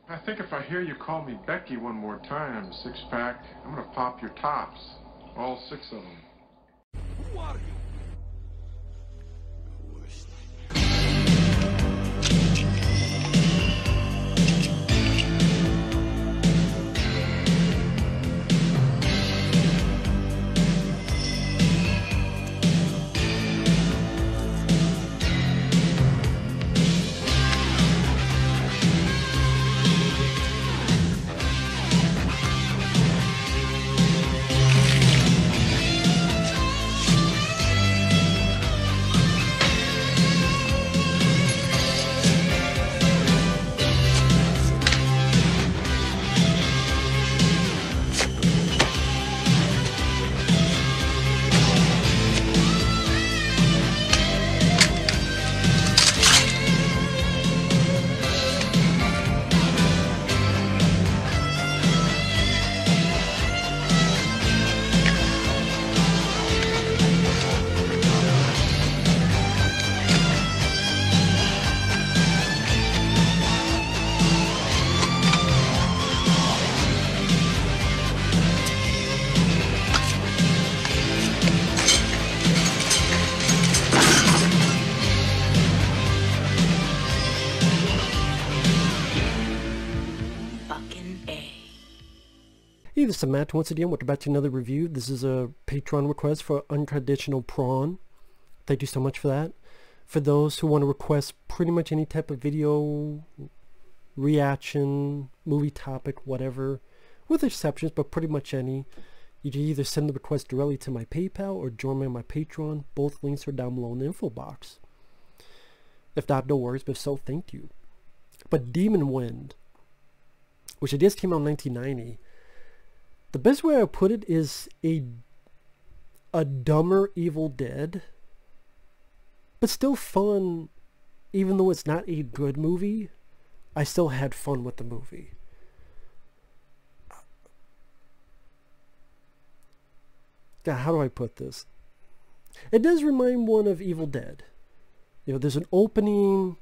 I think if I hear you call me Becky one more time, six-pack, I'm gonna pop your tops. All six of them. Who are you? Hey, this is Matt once again. Welcome back to another review. This is a Patreon request for Untraditional Prawn. Thank you so much for that. For those who want to request pretty much any type of video, reaction, movie topic, whatever, with exceptions, but pretty much any, you can either send the request directly to my PayPal or join me on my Patreon. Both links are down below in the info box. If not, no worries, but if so, thank you. But Demon Wind, which I guess came out in 1990, the best way I put it is a dumber Evil Dead, but still fun. Even though it's not a good movie, I still had fun with the movie. God, how do I put this? It does remind one of Evil Dead. You know, there's an opening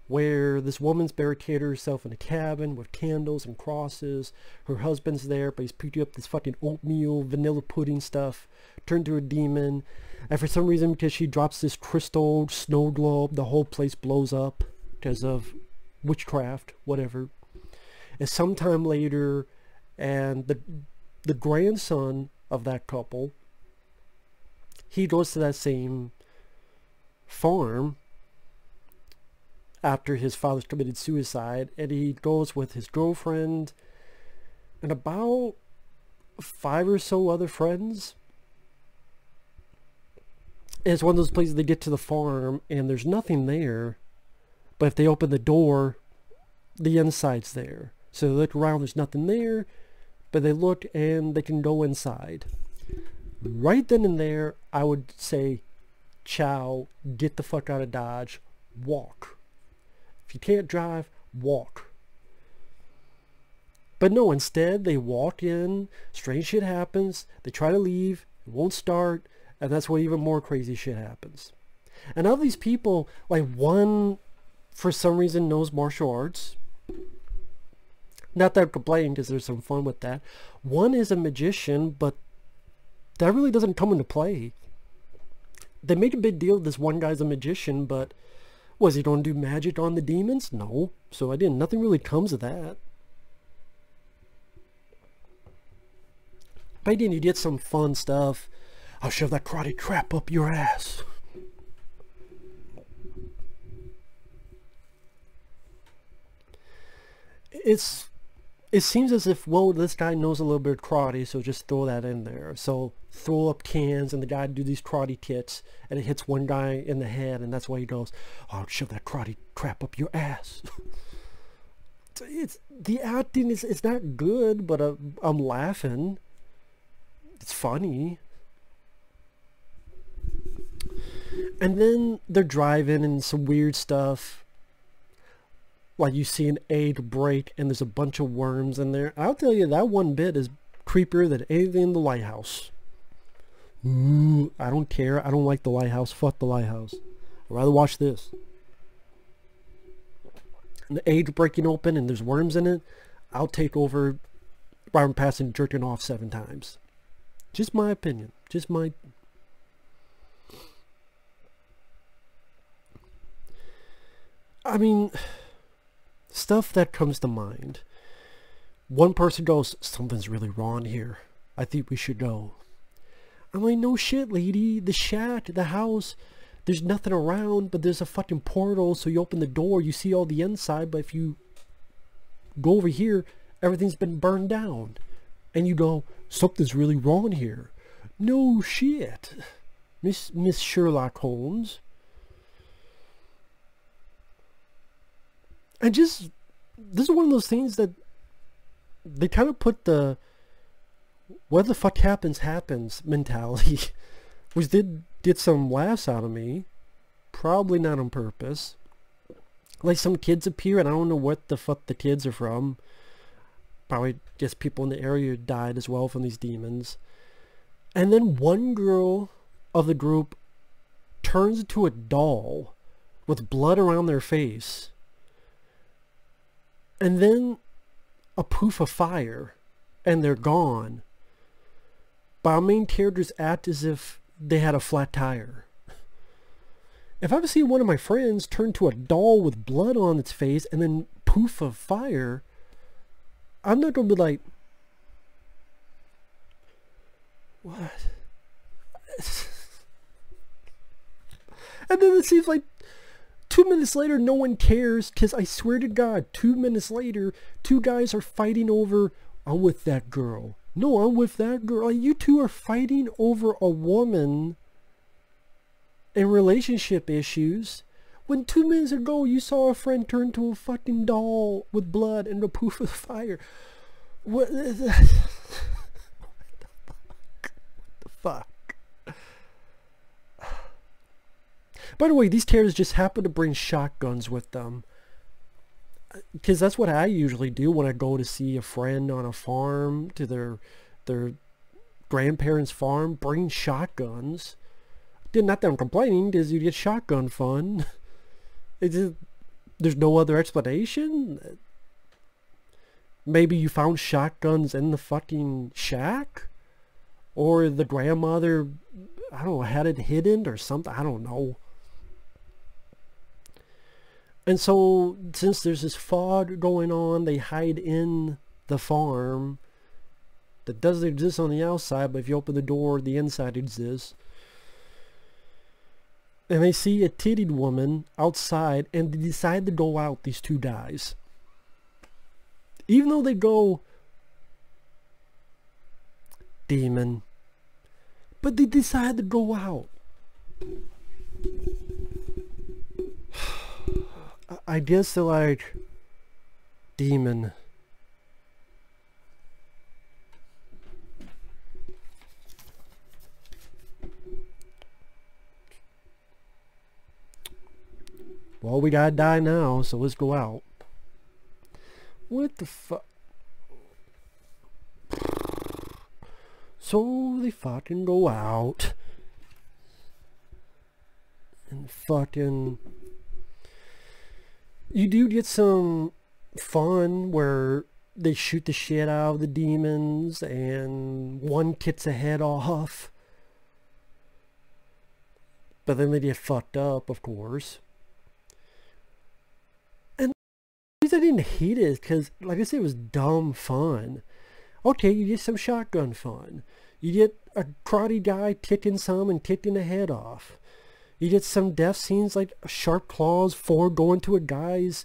where this woman's barricaded herself in a cabin with candles and crosses. Her husband's there, but he's picking up this fucking oatmeal, vanilla pudding stuff, turned to a demon. And for some reason, because she drops this crystal snow globe, the whole place blows up because of witchcraft, whatever. And sometime later, and the grandson of that couple, he goes to that same farm after his father's committed suicide, and he goes with his girlfriend and about 5 or so other friends. And it's one of those places they get to the farm and there's nothing there, but if they open the door, the inside's there. So they look around, there's nothing there, but they look and they can go inside. Right then and there, I would say, ciao, get the fuck out of Dodge, walk. If you can't drive, walk. But no, instead they walk in, strange shit happens, they try to leave, it won't start, and that's when even more crazy shit happens. And of these people, like, one for some reason knows martial arts. Not that I'm complaining, because there's some fun with that. One is a magician, but that really doesn't come into play. They make a big deal this one guy's a magician, but was he going to do magic on the demons? No. So I didn't. Nothing really comes of that. But then you get some fun stuff. I'll shove that karate crap up your ass. It seems as if, well, this guy knows a little bit of karate, so just throw that in there. So throw up cans and the guy do these karate kicks, and it hits one guy in the head, and that's why he goes, I'll shove that karate crap up your ass. The acting it's not good, but I'm laughing. It's funny. And then they're driving and some weird stuff. Like you see an egg break and there's a bunch of worms in there. I'll tell you, that one bit is creepier than anything in the lighthouse. Ooh, I don't care. I don't like the lighthouse. Fuck the lighthouse. I'd rather watch this. an egg breaking open and there's worms in it, I'll take over Byron Paxton jerking off 7 times. Just my opinion. Just my... I mean, stuff that comes to mind. One person goes, something's really wrong here. I think we should go. I'm like, no shit, lady. The shack, the house, there's nothing around, but there's a fucking portal. So you open the door, you see all the inside. But if you go over here, everything's been burned down. And you go, something's really wrong here. No shit. Miss Sherlock Holmes. And just, this is one of those things that they kind of put the what the fuck happens mentality, which did get some laughs out of me, probably not on purpose. Like some kids appear and I don't know what the fuck the kids are from. Probably just people in the area died as well from these demons. And then one girl of the group turns into a doll with blood around their face. And then a poof of fire, and they're gone. But our main characters act as if they had a flat tire. If I've seen one of my friends turn to a doll with blood on its face and then poof of fire, I'm not going to be like, what? And then it seems like 2 minutes later, no one cares, because I swear to God, 2 minutes later, 2 guys are fighting over, I'm with that girl. No, I'm with that girl. Like, you two are fighting over a woman and relationship issues, when 2 minutes ago you saw a friend turn to a fucking doll with blood and a poof of fire. What the fuck? By the way, these terrorists just happen to bring shotguns with them. Because that's what I usually do when I go to see a friend on a farm, to their grandparents' farm. Bring shotguns. Not that I'm complaining, because you get shotgun fun. It's just, there's no other explanation. Maybe you found shotguns in the fucking shack? Or the grandmother, I don't know, had it hidden or something. I don't know. And so, since there's this fog going on, they hide in the farm that doesn't exist on the outside, but if you open the door, the inside exists. And they see a tittied woman outside, and they decide to go out, these 2 guys. Even though they go, demon. But they decide to go out. I guess they're like, demon. Well, we gotta die now, so let's go out. What the fuck? So they fucking go out. And fucking... You do get some fun where they shoot the shit out of the demons and one gets a head off. But then they get fucked up, of course. And the reason I didn't hate it is because, like I said, it was dumb fun. Okay, you get some shotgun fun. You get a karate guy kicking some and kicking the head off. You get some death scenes like sharp claws going to a guy's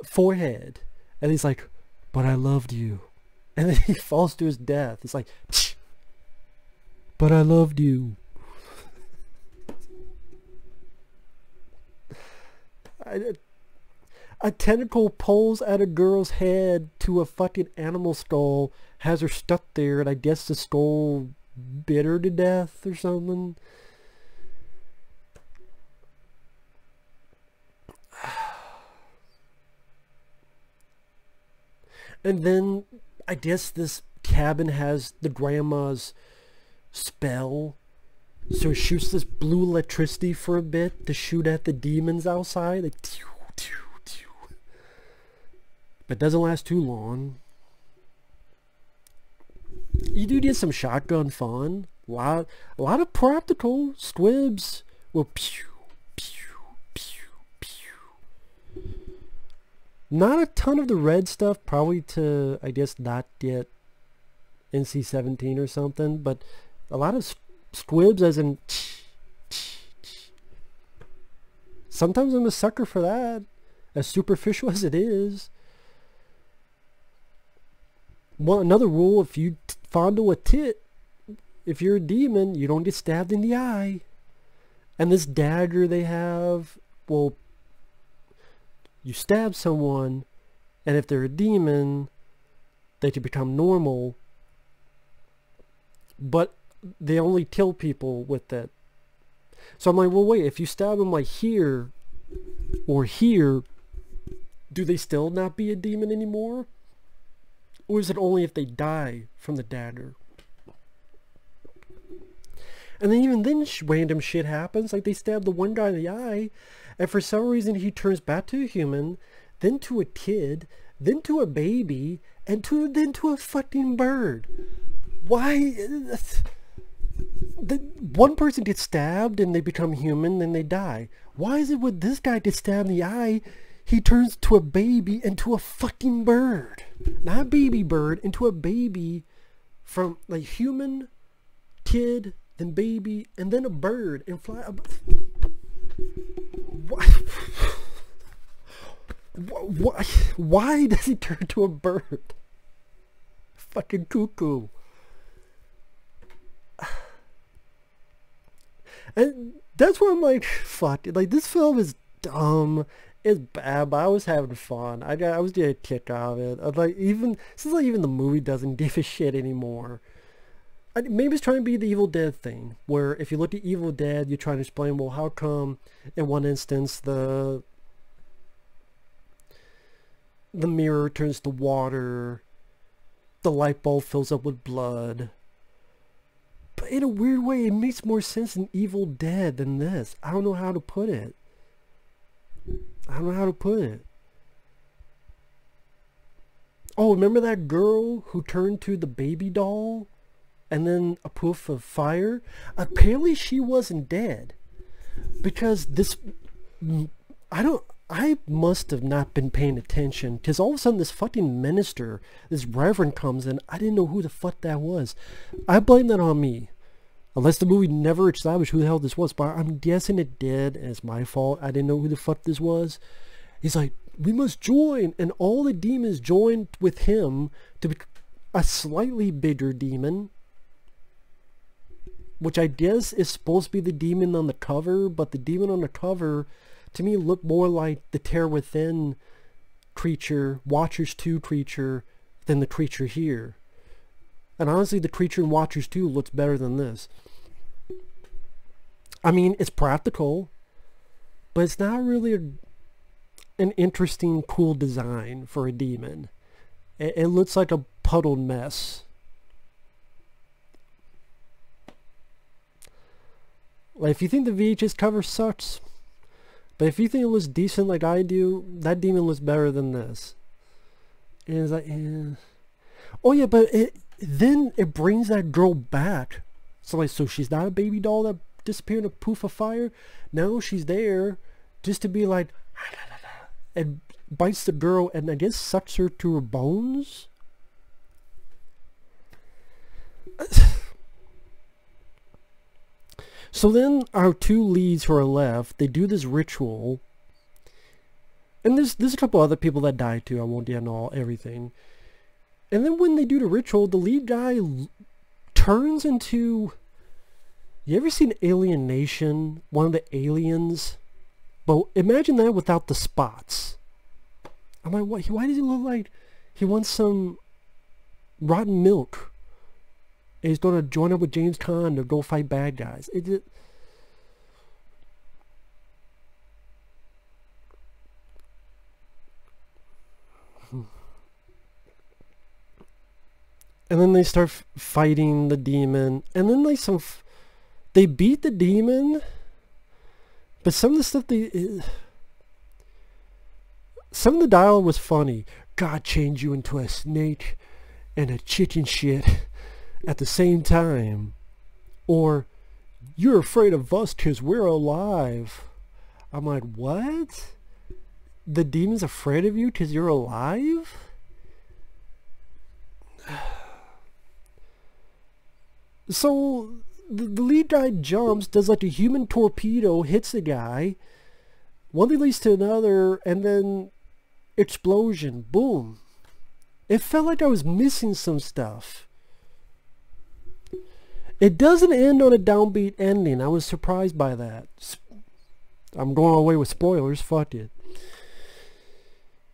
forehead. And he's like, but I loved you. And then he falls to his death. It's like, Psh, but I loved you. A tentacle pulls at a girl's head to a fucking animal skull, has her stuck there, and I guess the skull bit her to death or something. And then I guess this cabin has the grandma's spell, so it shoots this blue electricity for a bit to shoot at the demons outside. Like, but doesn't last too long. You do get some shotgun fun. A lot of practical squibs will pew, pew, pew, pew. Not a ton of the red stuff, probably to, I guess, not get NC-17 or something, but a lot of squibs as in sometimes I'm a sucker for that, as superficial as it is. Well, another rule, if you fondle a tit, if you're a demon, you don't get stabbed in the eye. And this dagger they have, well, you stab someone, and if they're a demon, they can become normal. But they only kill people with that. So I'm like, well, wait, if you stab them like here or here, do they still not be a demon anymore? Or is it only if they die from the dagger? And then even then random shit happens. Like they stab the one guy in the eye, and for some reason he turns back to a human, then to a kid, then to a baby, and then to a fucking bird. Why? One person gets stabbed and they become human, then they die. Why is it when this guy gets stabbed in the eye, he turns to a baby and to a fucking bird? Not a baby bird, into a baby from like human, kid, then baby, and then a bird, and fly. Why does he turn to a bird? Fucking cuckoo. And that's where I'm like, fuck it. Like, this film is dumb. It's bad, but I was having fun. I was getting a kick out of it. Like, since like even the movie doesn't give a shit anymore. Maybe it's trying to be the Evil Dead thing, where if you look at Evil Dead, you're trying to explain, well, how come in one instance the mirror turns to water, the light bulb fills up with blood. But in a weird way, it makes more sense in Evil Dead than this. I don't know how to put it. Oh, remember that girl who turned to the baby doll? And then a poof of fire? Apparently she wasn't dead. Because I must have not been paying attention. Because all of a sudden this fucking minister, this reverend comes in. I didn't know who the fuck that was. I blame that on me. Unless the movie never established who the hell this was. But I'm guessing it did. And it's my fault. I didn't know who the fuck this was. He's like, we must join. And all the demons joined with him to be a slightly bigger demon. Which I guess is supposed to be the demon on the cover, but the demon on the cover, to me, looked more like the Terror Within creature, Watchers 2 creature, than the creature here. And honestly, the creature in Watchers 2 looks better than this. I mean, it's practical, but it's not really an interesting, cool design for a demon. It looks like a puddled mess. Like, if you think the VHS cover sucks, but if you think it looks decent like I do, that demon looks better than this. And it's like, oh yeah, but then it brings that girl back. So like, so she's not a baby doll that disappeared in a poof of fire. No, she's there just to be like, and bites the girl and I guess sucks her to her bones. So then our two leads who are left, they do this ritual. And there's a couple other people that die too. I won't get into everything. And then when they do the ritual, the lead guy turns into... You ever seen Alien Nation? One of the aliens? But imagine that without the spots. I'm like, what? Why does he look like he wants some rotten milk? And he's going to join up with James Caan to go fight bad guys. And then they start fighting the demon. And then they beat the demon. But some of the stuff some of the dialogue was funny. God changed you into a snake and a chicken shit at the same time. Or, you're afraid of us because we're alive. I'm like, what? The demon's afraid of you because you're alive? So, the lead guy jumps, does like a human torpedo, hits the guy. One thing leads to another, and then explosion. Boom. It felt like I was missing some stuff. It doesn't end on a downbeat ending. I was surprised by that. I'm going away with spoilers. Fuck it.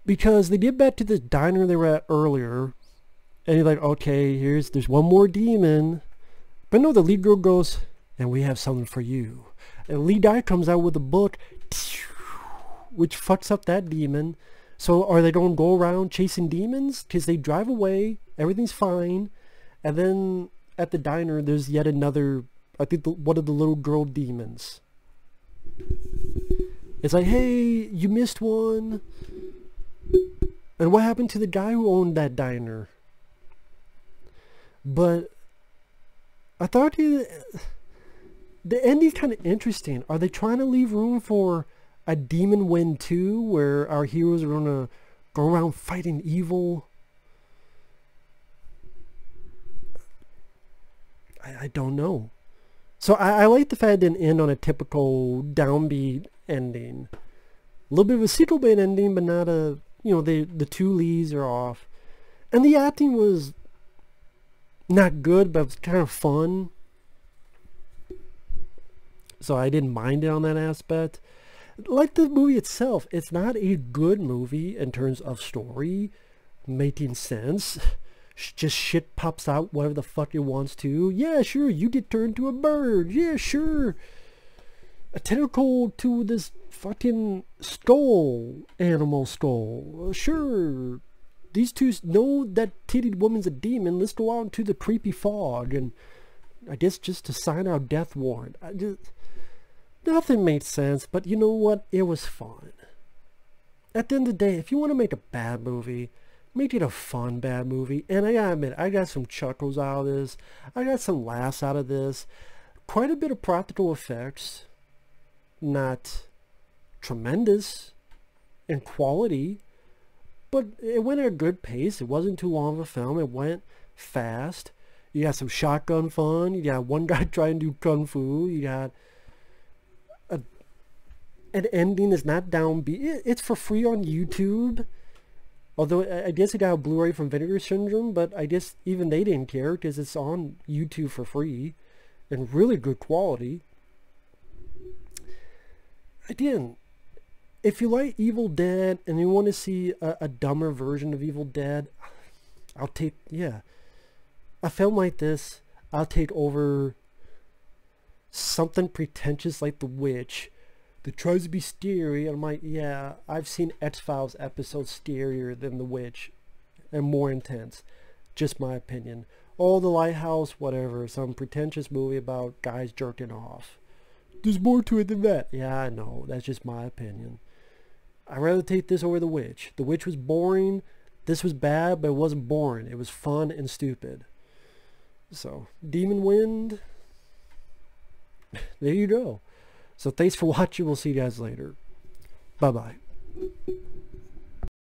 Because they get back to the diner they were at earlier, and you're like, okay, there's one more demon. But no, the lead girl goes, and we have something for you. And the lead guy comes out with a book, which fucks up that demon. So are they going to go around chasing demons? Because they drive away, everything's fine, and then at the diner there's yet another, I think one of the little girl demons. It's like, hey, you missed one. And what happened to the guy who owned that diner? But I thought the ending's kind of interesting. Are they trying to leave room for a Demon Wind 2 where our heroes are going to go around fighting evil? I don't know. So I like the fact it didn't end on a typical downbeat ending. A little bit of a sequel bait ending, but not a, the two leads are off. And the acting was not good, but it was kind of fun. So I didn't mind it on that aspect. Like the movie itself, it's not a good movie in terms of story, making sense. Just shit pops out whatever the fuck it wants to. Yeah, sure, you get turned to a bird. Yeah, sure. A tentacle to this fucking skull, animal skull. Sure. These two know that titted woman's a demon. Let's go out into the creepy fog, and I guess just to sign our death warrant. Nothing made sense, but you know what? It was fun. At the end of the day, if you want to make a bad movie, make it a fun bad movie. And I gotta admit, I got some chuckles out of this. I got some laughs out of this. Quite a bit of practical effects. Not tremendous in quality, but it went at a good pace. It wasn't too long of a film. It went fast. You got some shotgun fun. You got one guy trying to do kung fu. You got an ending is not downbeat. It's for free on YouTube. Although I guess it got a Blu-ray from Vinegar Syndrome, but I guess even they didn't care because it's on YouTube for free and really good quality. Again, if you like Evil Dead and you want to see a dumber version of Evil Dead, I'll take, yeah. A film like this, I'll take over something pretentious like The Witch that tries to be scary. And I'm like, yeah, I've seen X-Files episodes scarier than The Witch and more intense. Just my opinion. Oh, The Lighthouse, whatever. Some pretentious movie about guys jerking off. There's more to it than that. Yeah, I know. That's just my opinion. I'd rather take this over The Witch. The Witch was boring. This was bad, but it wasn't boring. It was fun and stupid. So, Demon Wind. There you go. So thanks for watching. We'll see you guys later. Bye-bye.